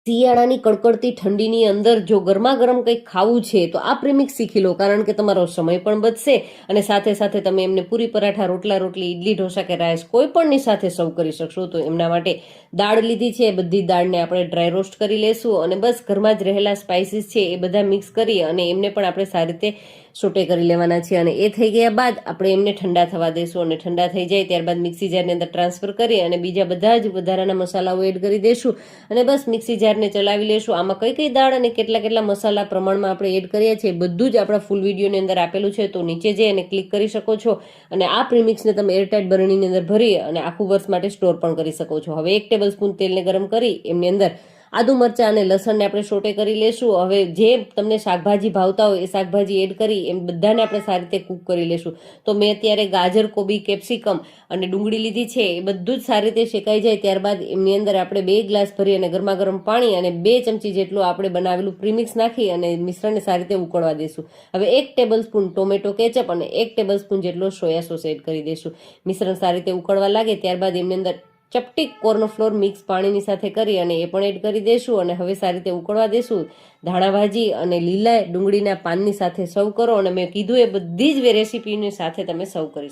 શિયાળાની કડકડતી ઠંડીની અંદર જો ગરમા ગરમ કંઈક ખાવું છે તો આ પ્રીમિક્સ શીખી લો, કારણ કે તમારો સમય પણ બચશે અને સાથે સાથે તમે એમને પૂરી પરાઠા, રોટલા, રોટલી, ઇડલી, ઢોસા કે રાઈસ કોઈ પણની સાથે સર્વ કરી શકશો. તો એમના માટે દાળ લીધી છે, બધી દાળને આપણે ડ્રાય રોસ્ટ કરી લેશું અને બસ ઘરમાં જ રહેલા સ્પાઇસીસ છે એ બધા મિક્સ કરી અને એમને પણ આપણે સારી રીતે સોટે કરી લેવાના છે. અને એ થઈ ગયા બાદ આપણે એમને ઠંડા થવા દઈશું અને ઠંડા થઈ જાય ત્યારબાદ મિક્સી જારની અંદર ટ્રાન્સફર કરી અને બીજા બધા જ વધારાના મસાલાઓ એડ કરી દઈશું અને બસ મિક્સી જારને ચલાવી લેશું. આમાં કઈ કઈ દાળ અને કેટલા કેટલા મસાલા પ્રમાણમાં આપણે એડ કરીએ છીએ બધું જ આપણા ફૂલ વિડીયોની અંદર આપેલું છે, તો નીચે જઈ અને ક્લિક કરી શકો છો અને આ પ્રીમિક્સને તમે એરટાઇટ બરણીની અંદર ભરી અને આખું વર્ષ માટે સ્ટોર પણ કરી શકો છો. હવે 1 ટેબલ સ્પૂન તેલને ગરમ કરી એમની અંદર આદુ, મરચાં અને લસણને આપણે સોટે કરી લેશું. હવે જે તમને શાકભાજી ભાવતા હોય એ શાકભાજી એડ કરી એમ બધાને આપણે સારી રીતે કૂક કરી લેશું. તો મેં અત્યારે ગાજર, કોબી, કેપ્સિકમ અને ડુંગળી લીધી છે. એ બધું જ સારી રીતે શેકાઈ જાય ત્યારબાદ એમની અંદર આપણે 2 ગ્લાસ ભરી અને ગરમા ગરમ પાણી અને 2 ચમચી જેટલું આપણે બનાવેલું પ્રીમિક્સ નાખી અને મિશ્રણને સારી રીતે ઉકળવા દઈશું. હવે 1 ટેબલ સ્પૂન ટોમેટો કેચઅપ અને 1 ટેબલ સ્પૂન જેટલો સોયા સોસ એડ કરી દઈશું. મિશ્રણ સારી રીતે ઉકળવા લાગે ત્યારબાદ એમની અંદર ચપટી કોર્નફ્લોર મિક્સ પાણીની સાથે કરી અને એ પણ એડ કરી દઈશું અને હવે સારી રીતે ઉકળવા દઈશું. ધાણા ભાજી અને લીલા ડુંગળીના પાનની સાથે સર્વ કરો અને મેં કીધું એ બધી જ રેસીપીની સાથે તમે સર્વ કરી